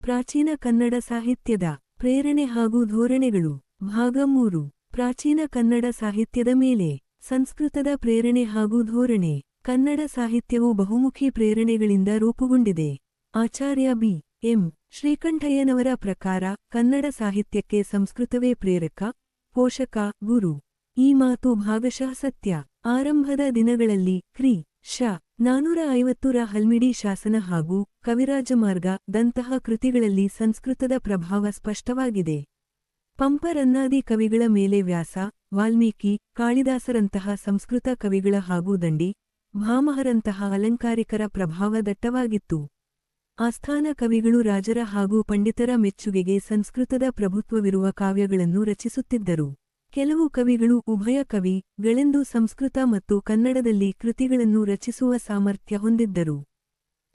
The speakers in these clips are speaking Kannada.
ಪ್ರಾಚೀನ ಕನ್ನಡ ಸಾಹಿತ್ಯದ ಪ್ರೇರಣೆ ಹಾಗೂ ಧೋರಣೆಗಳು. ಭಾಗ 3. ಪ್ರಾಚೀನ ಕನ್ನಡ ಸಾಹಿತ್ಯದ ಮೇಲೆ ಸಂಸ್ಕೃತದ ಪ್ರೇರಣೆ ಹಾಗೂ ಧೋರಣೆ. ಕನ್ನಡ ಸಾಹಿತ್ಯವು ಬಹುಮುಖಿ ಪ್ರೇರಣೆಗಳಿಂದ ರೂಪುಗೊಂಡಿದೆ. ಆಚಾರ್ಯ ಬಿ. ಎಂ. ಶ್ರೀಕಂಠಯ್ಯನವರ ಪ್ರಕಾರ ಕನ್ನಡ ಸಾಹಿತ್ಯಕ್ಕೆ ಸಂಸ್ಕೃತವೇ ಪ್ರೇರಕ, ಪೋಷಕ, ಗುರು. ಈ ಮಾತು ಭಾಗಶಃ ಸತ್ಯ. ಆರಂಭದ ದಿನಗಳಲ್ಲಿ ಕ್ರಿ. ಶ. 450ರ ಹಲ್ಮಿಡಿ ಶಾಸನ ಹಾಗೂ ಕವಿರಾಜಮಾರ್ಗ ದಂತಹ ಕೃತಿಗಳಲ್ಲಿ ಸಂಸ್ಕೃತದ ಪ್ರಭಾವ ಸ್ಪಷ್ಟವಾಗಿದೆ. ಪಂಪರನ್ನಾದಿ ಕವಿಗಳ ಮೇಲೆ ವ್ಯಾಸ, ವಾಲ್ಮೀಕಿ, ಕಾಳಿದಾಸರಂತಹ ಸಂಸ್ಕೃತ ಕವಿಗಳ ಹಾಗೂ ದಂಡಿ, ಭಾಮಹರಂತಹ ಅಲಂಕಾರಿಕರ ಪ್ರಭಾವ ದಟ್ಟವಾಗಿತ್ತು. ಆಸ್ಥಾನ ಕವಿಗಳು ರಾಜರ ಹಾಗೂ ಪಂಡಿತರ ಮೆಚ್ಚುಗೆಗೆ ಸಂಸ್ಕೃತದ ಪ್ರಭುತ್ವವಿರುವ ಕಾವ್ಯಗಳನ್ನು ರಚಿಸುತ್ತಿದ್ದರು. ಕೆಲವು ಕವಿಗಳು ಉಭಯ ಕವಿಗಳೆಂದು ಸಂಸ್ಕೃತ ಮತ್ತು ಕನ್ನಡದಲ್ಲಿ ಕೃತಿಗಳನ್ನು ರಚಿಸುವ ಸಾಮರ್ಥ್ಯ ಹೊಂದಿದ್ದರು.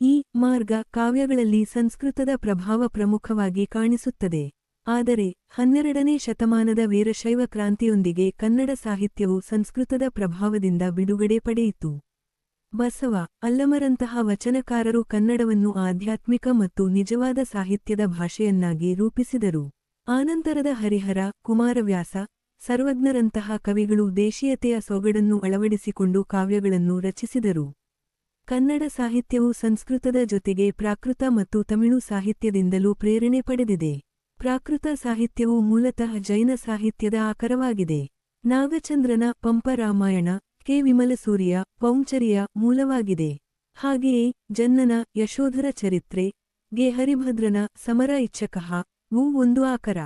ಈ ಮಾರ್ಗ ಕಾವ್ಯಗಳಲ್ಲಿ ಸಂಸ್ಕೃತದ ಪ್ರಭಾವ ಪ್ರಮುಖವಾಗಿ ಕಾಣಿಸುತ್ತದೆ. ಆದರೆ 12ನೇ ಶತಮಾನದ ವೀರಶೈವ ಕ್ರಾಂತಿಯೊಂದಿಗೆ ಕನ್ನಡ ಸಾಹಿತ್ಯವು ಸಂಸ್ಕೃತದ ಪ್ರಭಾವದಿಂದ ಬಿಡುಗಡೆ ಪಡೆಯಿತು. ಬಸವ, ಅಲ್ಲಮರಂತಹ ವಚನಕಾರರು ಕನ್ನಡವನ್ನು ಆಧ್ಯಾತ್ಮಿಕ ಮತ್ತು ನಿಜವಾದ ಸಾಹಿತ್ಯದ ಭಾಷೆಯನ್ನಾಗಿ ರೂಪಿಸಿದರು. ಆನಂತರದ ಹರಿಹರ, ಕುಮಾರವ್ಯಾಸ, ಸರ್ವಜ್ಞರಂತಹ ಕವಿಗಳು ದೇಶೀಯತೆಯ ಸೊಗಡನ್ನು ಅಳವಡಿಸಿಕೊಂಡು ಕಾವ್ಯಗಳನ್ನು ರಚಿಸಿದರು. ಕನ್ನಡ ಸಾಹಿತ್ಯವು ಸಂಸ್ಕೃತದ ಜೊತೆಗೆ ಪ್ರಾಕೃತ ಮತ್ತು ತಮಿಳು ಸಾಹಿತ್ಯದಿಂದಲೂ ಪ್ರೇರಣೆ ಪಡೆದಿದೆ. ಪ್ರಾಕೃತ ಸಾಹಿತ್ಯವು ಮೂಲತಃ ಜೈನ ಸಾಹಿತ್ಯದ ಆಕರವಾಗಿದೆ. ನಾಗಚಂದ್ರನ ಪಂಪ ರಾಮಾಯಣ, ಕೆ. ವಿಮಲಸೂರಿಯ ಪೌಂಚರಿಯ ಮೂಲವಾಗಿದೆ. ಹಾಗೆಯೇ ಜನ್ನನ ಯಶೋಧರ ಚರಿತ್ರೆ, ಗೆ. ಹರಿಭದ್ರನ ಸಮರ ಇಚ್ಛಕಃ ವು ಒಂದು ಆಕರ.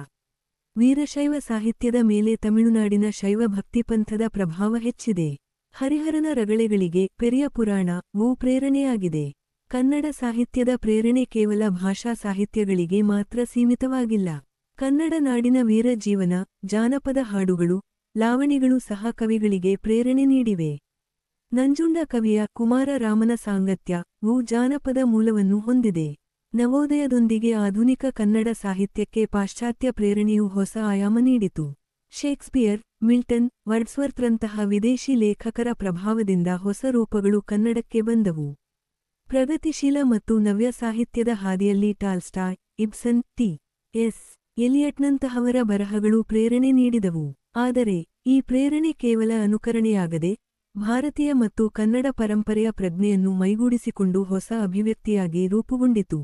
ವೀರಶೈವ ಸಾಹಿತ್ಯದ ಮೇಲೆ ತಮಿಳುನಾಡಿನ ಶೈವ ಭಕ್ತಿಪಂಥದ ಪ್ರಭಾವ ಹೆಚ್ಚಿದೆ. ಹರಿಹರನ ರಗಳೆಗಳಿಗೆ ಪೆರಿಯ ಪುರಾಣ ವು ಪ್ರೇರಣೆಯಾಗಿದೆ. ಕನ್ನಡ ಸಾಹಿತ್ಯದ ಪ್ರೇರಣೆ ಕೇವಲ ಭಾಷಾ ಸಾಹಿತ್ಯಗಳಿಗೆ ಮಾತ್ರ ಸೀಮಿತವಾಗಿಲ್ಲ. ಕನ್ನಡ ನಾಡಿನ ವೀರ ಜೀವನ, ಜಾನಪದ ಹಾಡುಗಳು, ಲಾವಣಿಗಳು ಸಹ ಕವಿಗಳಿಗೆ ಪ್ರೇರಣೆ ನೀಡಿವೆ. ನಂಜುಂಡ ಕವಿಯ ಕುಮಾರ ರಾಮನ ಸಾಂಗತ್ಯ ವು ಜಾನಪದ ಮೂಲವನ್ನು ಹೊಂದಿದೆ. ನವೋದಯದೊಂದಿಗೆ ಆಧುನಿಕ ಕನ್ನಡ ಸಾಹಿತ್ಯಕ್ಕೆ ಪಾಶ್ಚಾತ್ಯ ಪ್ರೇರಣೆಯು ಹೊಸ ಆಯಾಮ ನೀಡಿತು. ಶೇಕ್ಸ್ಪಿಯರ್, ಮಿಲ್ಟನ್, ವರ್ಡ್ಸ್ವರ್ತರಂತಹ ವಿದೇಶಿ ಲೇಖಕರ ಪ್ರಭಾವದಿಂದ ಹೊಸ ರೂಪಗಳು ಕನ್ನಡಕ್ಕೆ ಬಂದವು. ಪ್ರಗತಿಶೀಲ ಮತ್ತು ನವ್ಯ ಸಾಹಿತ್ಯದ ಹಾದಿಯಲ್ಲಿ ಟಾಲ್ಸ್ಟಾಯ್, ಇಬ್ಸನ್, ಟಿ. ಎಸ್. ಎಲಿಯಟ್ನಂತಹವರ ಬರಹಗಳು ಪ್ರೇರಣೆ ನೀಡಿದವು. ಆದರೆ ಈ ಪ್ರೇರಣೆ ಕೇವಲ ಅನುಕರಣೆಯಾಗದೆ, ಭಾರತೀಯ ಮತ್ತು ಕನ್ನಡ ಪರಂಪರೆಯ ಪ್ರಜ್ಞೆಯನ್ನು ಮೈಗೂಡಿಸಿಕೊಂಡು ಹೊಸ ಅಭಿವ್ಯಕ್ತಿಯಾಗಿ ರೂಪುಗೊಂಡಿತು.